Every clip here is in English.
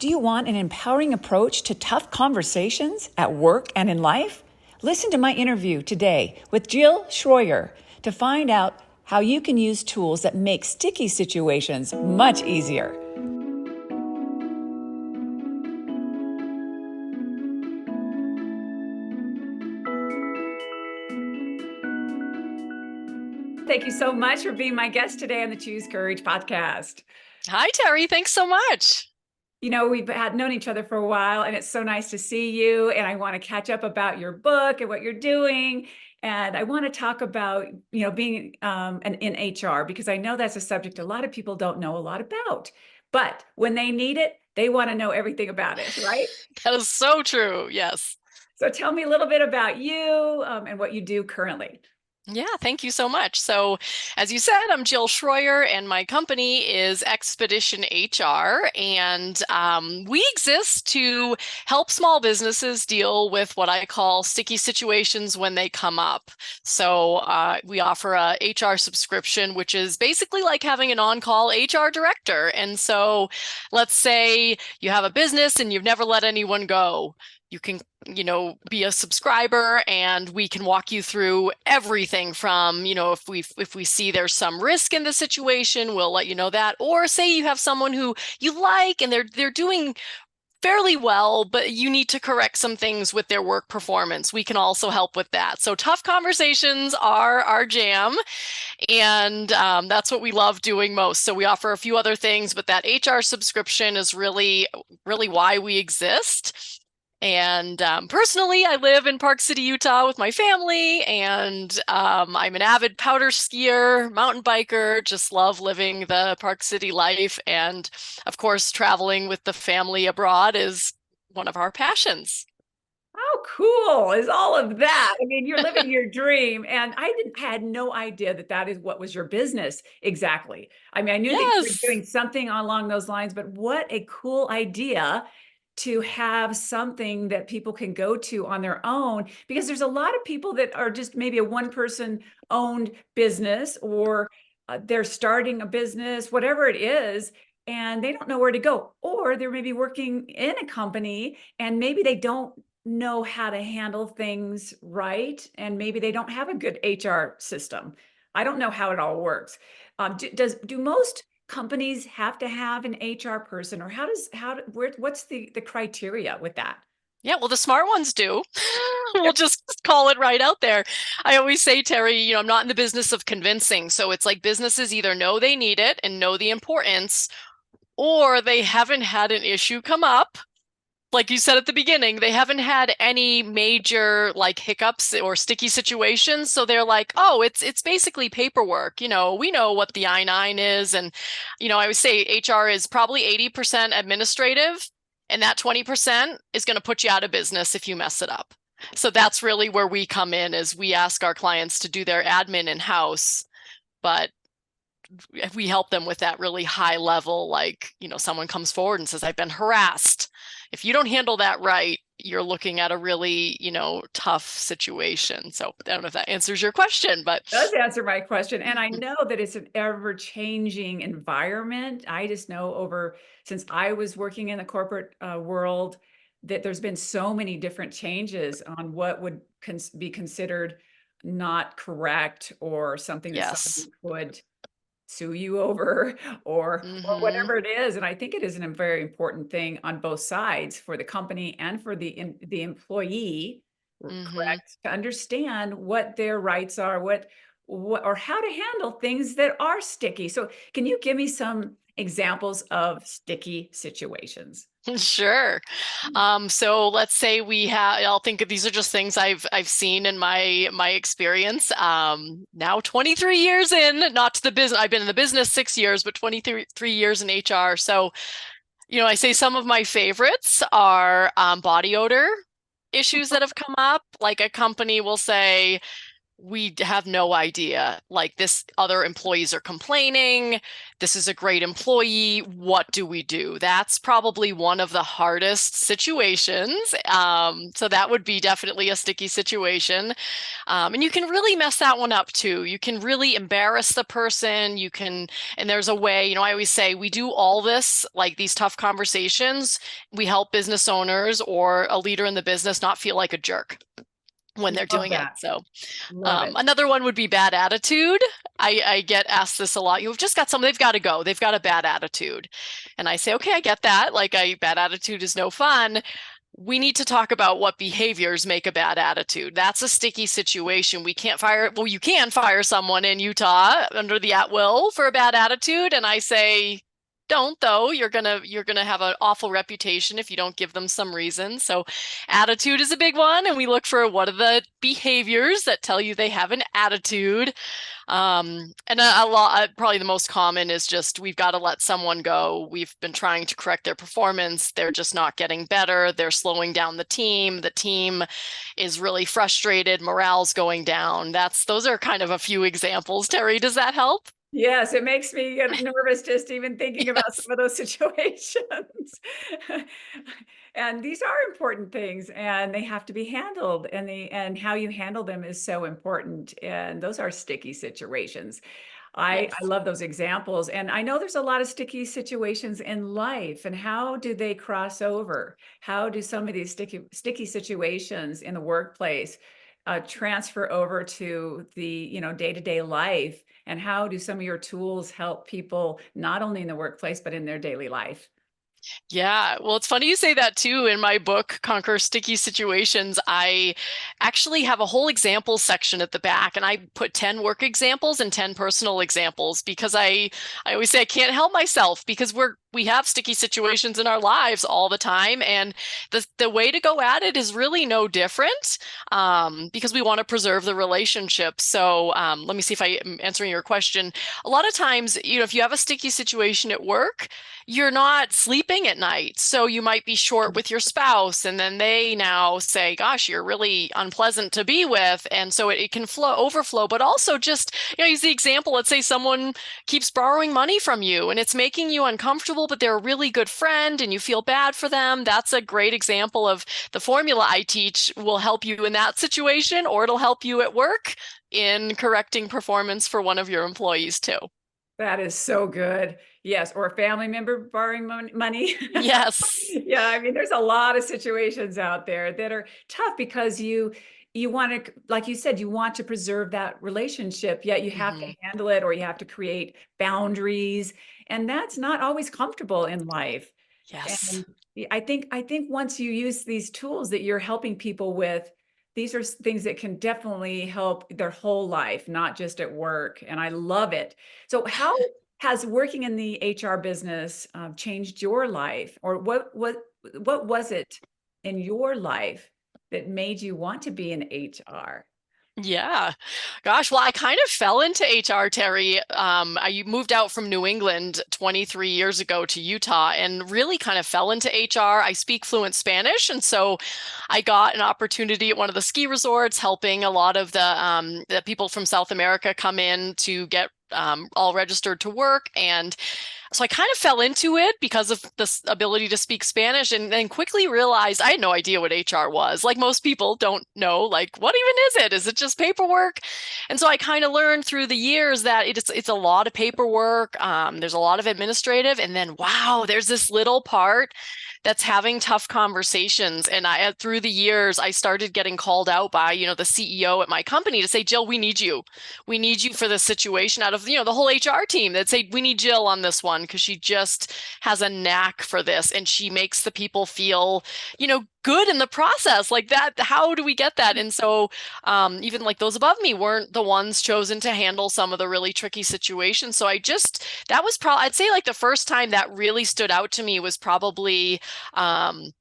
Do you want an empowering approach to tough conversations at work and in life? Listen to my interview today with Jill Shroyer to find out how you can use tools that make sticky situations much easier. Thank you so much for being my guest today on the Choose Courage podcast. Hi, Terry. Thanks so much. You know, we've known each other for a while, and it's so nice to see you. And I want to catch up about your book and what you're doing. And I want to talk about, being in HR, because I know that's a subject a lot of people don't know a lot about. But when they need it, they want to know everything about it, right? That is so true. Yes. So tell me a little bit about you and what you do currently. Yeah, thank you so much. So, as you said, I'm Jill Shroyer, and my company is Expedition HR. And we exist to help small businesses deal with what I call sticky situations when they come up. So, we offer a HR subscription, which is basically like having an on-call HR director. And so, let's say you have a business and you've never let anyone go. You can be a subscriber, and we can walk you through everything from, if we see there's some risk in the situation, we'll let you know that. Or say you have someone who you like and they're doing fairly well, but you need to correct some things with their work performance. We can also help with that. So tough conversations are our jam, and that's what we love doing most. So we offer a few other things, but that HR subscription is really, really why we exist. And personally, I live in Park City, Utah with my family, and I'm an avid powder skier, mountain biker, just love living the Park City life. And of course, traveling with the family abroad is one of our passions. How cool is all of that? I mean, you're living your dream. And had no idea that is what was your business exactly. I mean, I knew that you were Yes. doing something along those lines, but what a cool idea to have something that people can go to on their own, because there's a lot of people that are just maybe a one person owned business, or they're starting a business, whatever it is, and they don't know where to go, or they're maybe working in a company and maybe they don't know how to handle things right, and maybe they don't have a good HR system. I don't know how it all works. Do most companies have to have an HR person, or what's the criteria with that? Yeah, well, the smart ones do. We'll just call it right out there. I always say, Terry, I'm not in the business of convincing. So it's like businesses either know they need it and know the importance, or they haven't had an issue come up. Like you said at the beginning, they haven't had any major like hiccups or sticky situations. So they're like, oh, it's basically paperwork. We know what the I-9 is. And, I would say HR is probably 80% administrative, and that 20% is going to put you out of business if you mess it up. So that's really where we come in, is we ask our clients to do their admin in-house, but we help them with that really high level, like, someone comes forward and says, I've been harassed. If you don't handle that right, you're looking at a really, tough situation. So I don't know if that answers your question, but It does answer my question. And I know that it's an ever-changing environment. I just know since I was working in the corporate world, that there's been so many different changes on what would be considered not correct, or something that yes. somebody could sue you over, or whatever it is. And I think it is a very important thing on both sides, for the company and for the employee, Mm-hmm. correct, to understand what their rights are, what or how to handle things that are sticky. So can you give me some examples of sticky situations? Sure. So let's say I'll think of, these are just things I've seen in my experience. Now 23 years in, not to the business, I've been in the business 6 years, but 23 years in HR. So, I say some of my favorites are body odor issues that have come up. Like a company will say, we have no idea. Like this, other employees are complaining. This is a great employee. What do we do? That's probably one of the hardest situations. So that would be definitely a sticky situation. And you can really mess that one up too. You can really embarrass the person. You can, and there's a way, I always say we do all this, like these tough conversations. We help business owners or a leader in the business not feel like a jerk when they're Love doing it. that. So Love it. another one would be bad attitude. I get asked this a lot. You've just got someone, they've got to go. They've got a bad attitude. And I say, okay, I get that. Like a bad attitude is no fun. We need to talk about what behaviors make a bad attitude. That's a sticky situation. We can't fire, well, you can fire someone in Utah under the at will for a bad attitude. And I say, don't though. You're gonna have an awful reputation if you don't give them some reason. So attitude is a big one, and we look for what are the behaviors that tell you they have an attitude. And a lot, probably the most common is just we've got to let someone go. We've been trying to correct their performance. They're just not getting better. They're slowing down the team. The team is really frustrated. Morale's going down. Those are kind of a few examples. Terry, does that help? Yes, it makes me get nervous just even thinking about Yes. some of those situations. And these are important things and they have to be handled and how you handle them is so important. And those are sticky situations. I Yes. love those examples. And I know there's a lot of sticky situations in life. And how do they cross over? How do some of these sticky situations in the workplace transfer over to the, day-to-day life? And how do some of your tools help people not only in the workplace, but in their daily life? Yeah, well, it's funny you say that too. In my book, Conquer Sticky Situations, I actually have a whole example section at the back, and I put 10 work examples and 10 personal examples because I always say I can't help myself because we have sticky situations in our lives all the time, and the way to go at it is really no different because we want to preserve the relationship. So let me see if I am answering your question. A lot of times, if you have a sticky situation at work, you're not sleeping at night. So you might be short with your spouse, and then they now say, gosh, you're really unpleasant to be with. And so it can overflow, but also just, use the example. Let's say someone keeps borrowing money from you and it's making you uncomfortable, but they're a really good friend and you feel bad for them. That's a great example of the formula I teach will help you in that situation, or it'll help you at work in correcting performance for one of your employees too. That is so good. Yes, or a family member borrowing money. Yes. Yeah, I mean, there's a lot of situations out there that are tough because you want to, like you said, you want to preserve that relationship, yet you have to Hmm. handle it or you have to create boundaries, and that's not always comfortable in life. Yes. And I think once you use these tools that you're helping people with, these are things that can definitely help their whole life, not just at work. And I love it. So, how has working in the HR business changed your life, or what was it in your life that made you want to be in HR? Yeah. Gosh, well, I kind of fell into HR, Terry. I moved out from New England 23 years ago to Utah and really kind of fell into HR. I speak fluent Spanish, and so I got an opportunity at one of the ski resorts helping a lot of the people from South America come in to get all registered to work. And so I kind of fell into it because of this ability to speak Spanish, and then quickly realized I had no idea what HR was. Like most people don't know, like, what even is it? Is it just paperwork? And so I kind of learned through the years that it's a lot of paperwork. There's a lot of administrative, and then wow, there's this little part that's having tough conversations. And through the years, I started getting called out by, the CEO at my company to say, Jill, we need you. We need you for this situation out of, the whole HR team that say, we need Jill on this one because she just has a knack for this and she makes the people feel, good in the process like that. How do we get that? And so even like those above me weren't the ones chosen to handle some of the really tricky situations. So that was probably, I'd say like the first time that really stood out to me was probably, um,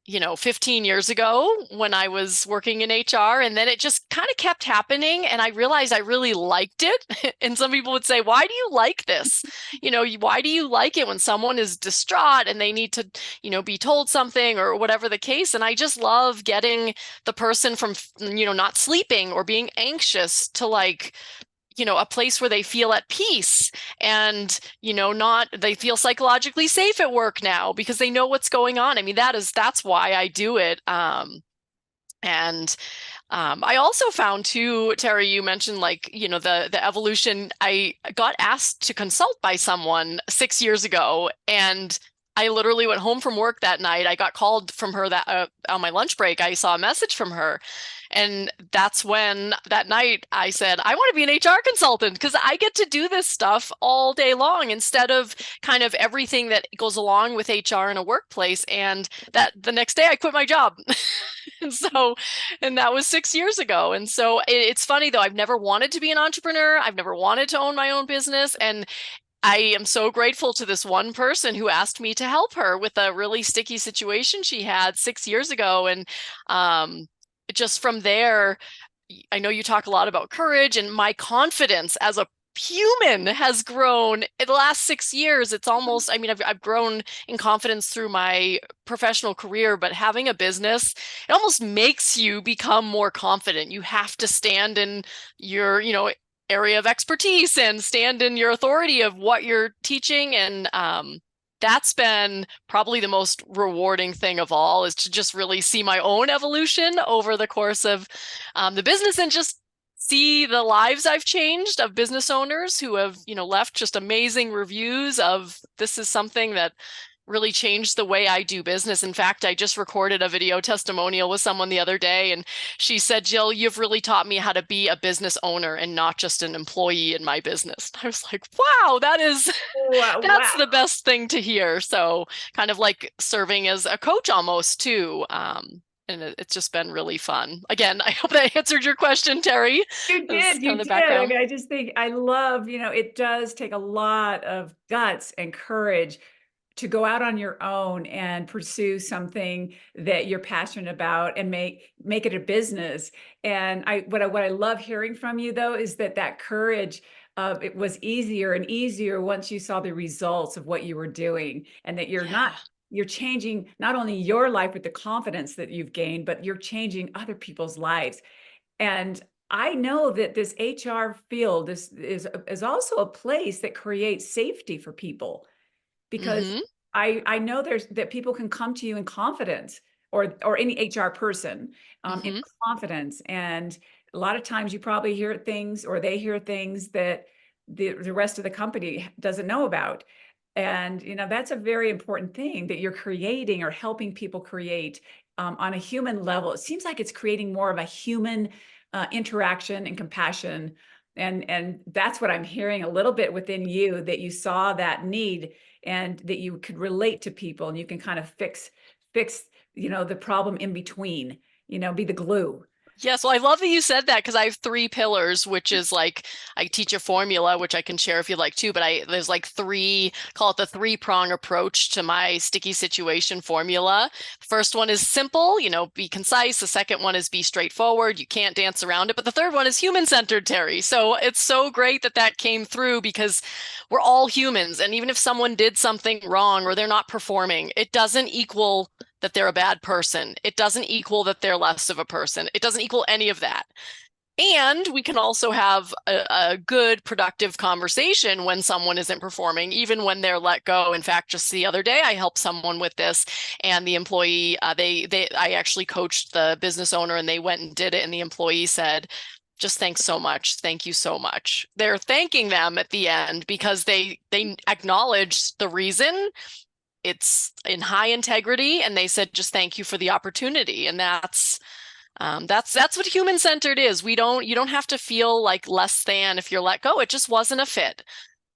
15 years ago when I was working in HR, and then it just kind of kept happening. And I realized I really liked it. And some people would say, why do you like this? Why do you like it when someone is distraught and they need to, be told something or whatever the case? And I just love getting the person from, not sleeping or being anxious to like, a place where they feel at peace and, not they feel psychologically safe at work now because they know what's going on. I mean, that's why I do it. And I also found too, Terry, you mentioned like, the evolution. I got asked to consult by someone 6 years ago, and I literally went home from work that night. I got called from her that on my lunch break. I saw a message from her. And that's when that night I said, I want to be an HR consultant because I get to do this stuff all day long instead of kind of everything that goes along with HR in a workplace. And that the next day I quit my job. And so, and that was 6 years ago. And so it's funny though, I've never wanted to be an entrepreneur. I've never wanted to own my own business. And I am so grateful to this one person who asked me to help her with a really sticky situation she had 6 years ago. And just from there, I know you talk a lot about courage, and my confidence as a human has grown in the last 6 years. It's almost, I mean, I've grown in confidence through my professional career, but having a business, it almost makes you become more confident. You have to stand in your, area of expertise and stand in your authority of what you're teaching. And that's been probably the most rewarding thing of all, is to just really see my own evolution over the course of the business and just see the lives I've changed of business owners who have, left just amazing reviews of this is something that really changed the way I do business. In fact, I just recorded a video testimonial with someone the other day, and she said, Jill, you've really taught me how to be a business owner and not just an employee in my business. I was like, wow, Wow, that's wow. the best thing to hear. So kind of like serving as a coach almost too. And it's just been really fun. Again, I hope that answered your question, Terry. You That's did, kind you of the did. I background. mean, I just think I love, it does take a lot of guts and courage to go out on your own and pursue something that you're passionate about and make it a business. And what I love hearing from you though is that courage, it was easier and easier once you saw the results of what you were doing, and that Yeah. you're changing not only your life with the confidence that you've gained, but you're changing other people's lives. And I know that this HR field is also a place that creates safety for people, because Mm-hmm. I know there's that people can come to you in confidence, or any HR person, in Mm-hmm. confidence. And a lot of times you probably hear things, or they hear things that the rest of the company doesn't know about. And that's a very important thing that you're creating or helping people create, on a human level. It seems like it's creating more of a human interaction and compassion. And that's what I'm hearing a little bit within you, that you saw that need, and that you could relate to people, and you can kind of fix the problem in between, be the glue. Yes, well, I love that you said that because I have three pillars, which is like I teach a formula, which I can share if you'd like to, but there's like three, call it the three-prong approach to my sticky situation formula. First one is simple, be concise. The second one is be straightforward. You can't dance around it. But the third one is human-centered, Terry. So it's so great that that came through because we're all humans. And even if someone did something wrong or they're not performing, it doesn't equal that they're a bad person. It doesn't equal that they're less of a person. It doesn't equal any of that. And we can also have a good, productive conversation when someone isn't performing, even when they're let go. In fact, just the other day, I helped someone with this, and the employee, I actually coached the business owner, and they went and did it, and the employee said, just thanks so much. Thank you so much. They're thanking them at the end because they acknowledged the reason. It's in high integrity, and they said, just thank you for the opportunity. And that's what human centered is. You don't have to feel like less than if you're let go. It just wasn't a fit.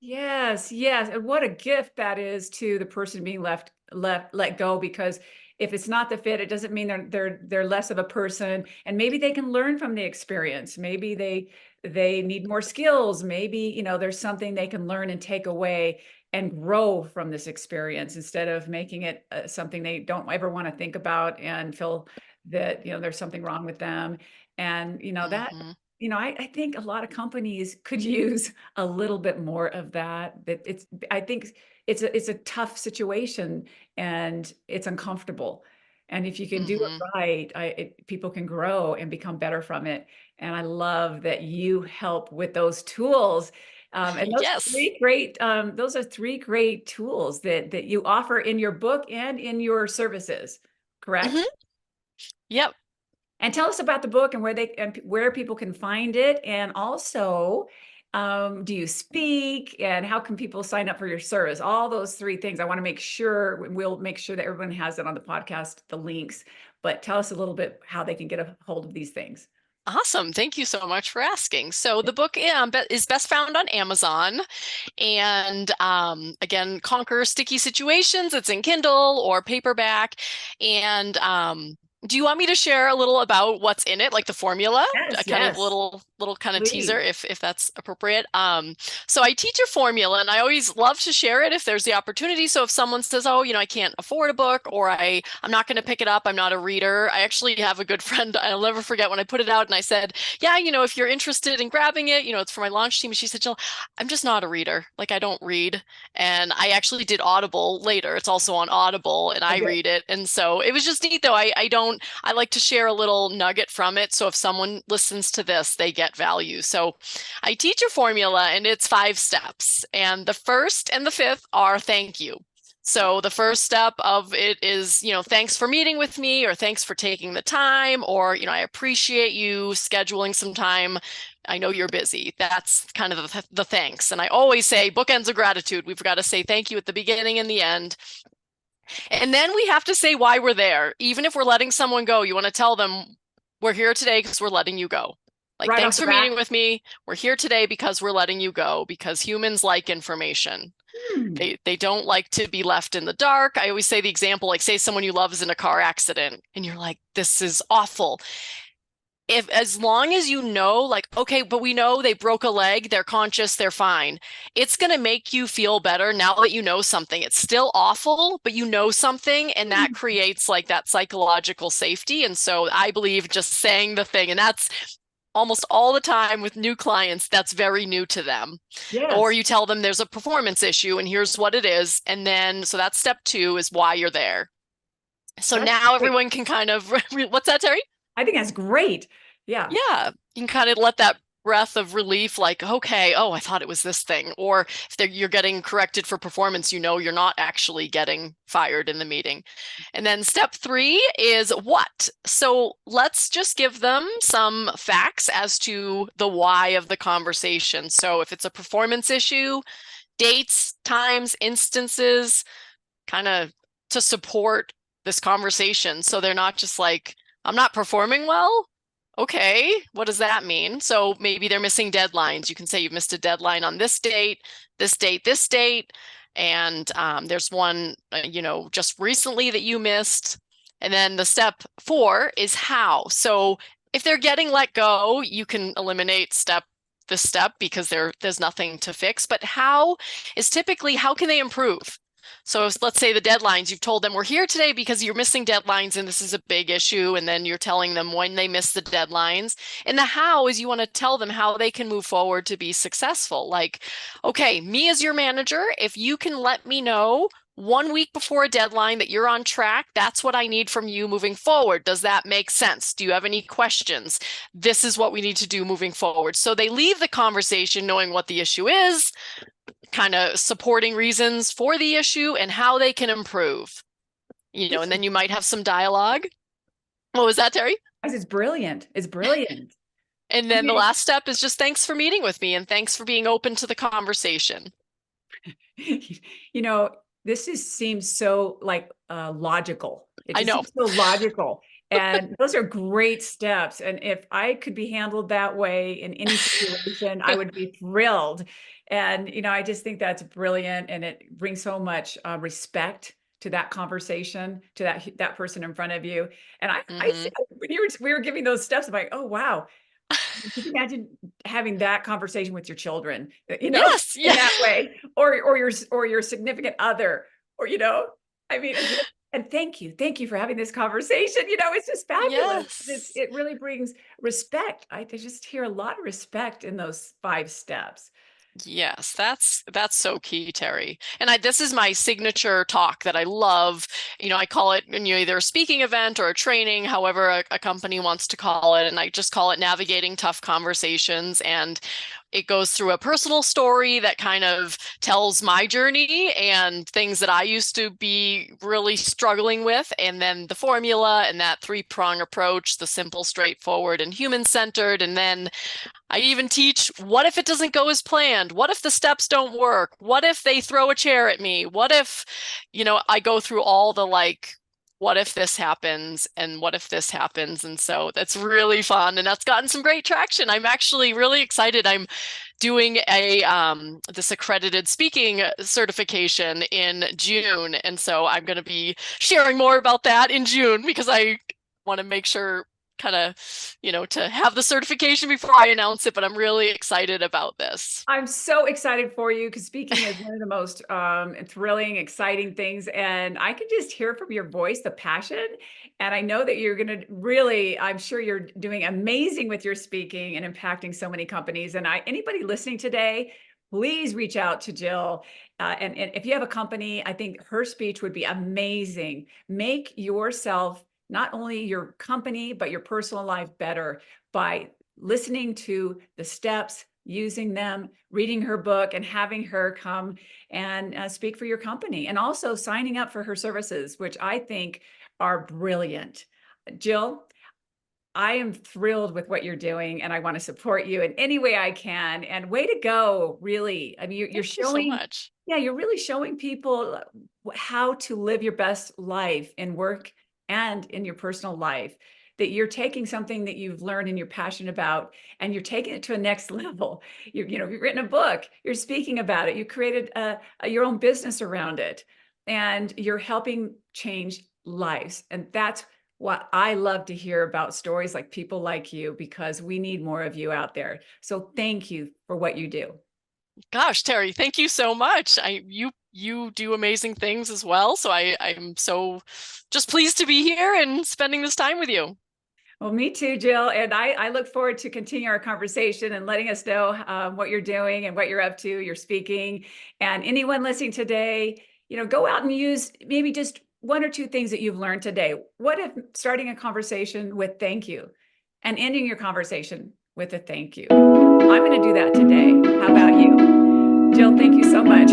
Yes, yes. And what a gift that is to the person being let go, because if it's not the fit, it doesn't mean they're less of a person. And maybe they can learn from the experience. Maybe they need more skills. Maybe, there's something they can learn and take away. and grow from this experience instead of making it something they don't ever want to think about and feel that, there's something wrong with them. And, that, Hmm. I think a lot of companies could use a little bit more of that. I think it's a tough situation and it's uncomfortable. And if you can do it Hmm. right, people can grow and become better from it. And I love that you help with those tools. And Yes. those are three great tools that you offer in your book and in your services, correct? Hmm. Yep. And tell us about the book and where people can find it. And also, do you speak and how can people sign up for your service? All those three things. I want to make sure we'll make sure that everyone has it on the podcast, the links. But tell us a little bit how they can get a hold of these things. Awesome. Thank you so much for asking. So the book is best found on Amazon. And again, Conquer Sticky Situations. It's in Kindle or paperback. And do you want me to share a little about what's in it, like the formula? A Yes, kind of yes, little kind of teaser, please. if that's appropriate. So I teach a formula, and I always love to share it if there's the opportunity. So if someone says, "Oh, I can't afford a book," or I'm not going to pick it up, I'm not a reader. I actually have a good friend. I'll never forget when I put it out, and I said, "Yeah, if you're interested in grabbing it, it's for my launch team." And she said, "Jill, I'm just not a reader. Like I don't read." And I actually did Audible later. It's also on Audible and I Okay. read it. And so it was just neat though. I like to share a little nugget from it. So if someone listens to this, they get value. So I teach a formula and it's 5 steps. And the first and the fifth are thank you. So the first step of it is, thanks for meeting with me, or thanks for taking the time, or, I appreciate you scheduling some time. I know you're busy. That's kind of the thanks. And I always say bookends of gratitude. We've got to say thank you at the beginning and the end. And then we have to say why we're there. Even if we're letting someone go, you want to tell them, we're here today because we're letting you go. Like, Right off thanks the for bat. meeting with me. We're here today because we're letting you go, because humans like information. Hmm. They don't like to be left in the dark. I always say the example, like say someone you love is in a car accident and you're like, this is awful. If as long as you know, like, okay, but we know they broke a leg, they're conscious, they're fine. It's going to make you feel better now that you know something. It's still awful, but you know something, and that creates like that psychological safety. And so I believe just saying the thing, and that's almost all the time with new clients, that's very new to them. Or Yes, you tell them there's a performance issue and here's what it is. And then, so that's step 2 is why you're there. So that's now great. everyone can kind of, what's that, Terry? I think that's great. Yeah. Yeah, you can kind of let that breath of relief, like, okay, oh, I thought it was this thing. Or if you're getting corrected for performance, you're not actually getting fired in the meeting. And then step 3 is what? So let's just give them some facts as to the why of the conversation. So if it's a performance issue, dates, times, instances, kind of to support this conversation. So they're not just like, I'm not performing well. Okay, what does that mean? So maybe they're missing deadlines. You can say you've missed a deadline on this date, this date, this date. And there's one, just recently that you missed. And then the step 4 is how. So if they're getting let go, you can eliminate this step because there's nothing to fix. But how is typically how can they improve? So let's say the deadlines, you've told them we're here today because you're missing deadlines and this is a big issue. And then you're telling them when they miss the deadlines. And the how is you want to tell them how they can move forward to be successful. Like, okay, me as your manager, if you can let me know 1 week before a deadline that you're on track, that's what I need from you moving forward. Does that make sense? Do you have any questions? This is what we need to do moving forward. So they leave the conversation knowing what the issue is, kind of supporting reasons for the issue and how they can improve. This And then you might have some dialogue. What was that, Terry? is brilliant. It's brilliant. And then the Okay. last step is just thanks for meeting with me and thanks for being open to the conversation. You know, seems so like logical. It I just know. seems so logical. And those are great steps. And if I could be handled that way in any situation, I would be thrilled. And, I just think that's brilliant. And it brings so much respect to that conversation, to that person in front of you. And I see Hmm. when we were giving those steps, I'm like, oh, wow. Imagine having that conversation with your children, Yes, in yeah. that way, or your significant other, or I mean, and thank you for having this conversation. It's just fabulous. Yes. It really brings respect. I just hear a lot of respect in those 5 steps. Yes, that's so key, Terry. And this is my signature talk that I love. I call it, either a speaking event or a training, however a company wants to call it. And I just call it Navigating Tough Conversations. And it goes through a personal story that kind of tells my journey and things that I used to be really struggling with. And then the formula and that 3-prong approach, the simple, straightforward, and human-centered. And then I even teach, what if it doesn't go as planned? What if the steps don't work? What if they throw a chair at me? What if, I go through all the what if this happens and what if this happens? And so that's really fun and that's gotten some great traction. I'm actually really excited. I'm doing this accredited speaking certification in June. And so I'm going to be sharing more about that in June because I want to make sure kind of, to have the certification before I announce it, but I'm really excited about this. I'm so excited for you because speaking is one of the most thrilling, exciting things. And I can just hear from your voice the passion. And I know that you're going to really, I'm sure you're doing amazing with your speaking and impacting so many companies. And anybody listening today, please reach out to Jill. And if you have a company, I think her speech would be amazing. Make yourself, not only your company, but your personal life better by listening to the steps, using them, reading her book, and having her come and speak for your company, and also signing up for her services, which I think are brilliant. Jill, I am thrilled with what you're doing, and I want to support you in any way I can. And way to go, really. I mean, you're Thank you so showing, much. yeah, you're really showing people how to live your best life in work and in your personal life. That you're taking something that you've learned and you're passionate about, and you're taking it to a next level. You've written a book, you're speaking about it, you created your own business around it, and you're helping change lives. And that's what I love to hear about, stories like people like you, because we need more of you out there. So thank you for what you do. Gosh, Terry, thank you so much. You do amazing things as well. So I'm so just pleased to be here and spending this time with you. Well, me too, Jill. And I look forward to continue our conversation and letting us know what you're doing and what you're up to, your speaking. And anyone listening today, go out and use maybe just 1 or 2 things that you've learned today. What if starting a conversation with thank you and ending your conversation with a thank you? I'm going to do that today. How about you? Jill, thank you so much.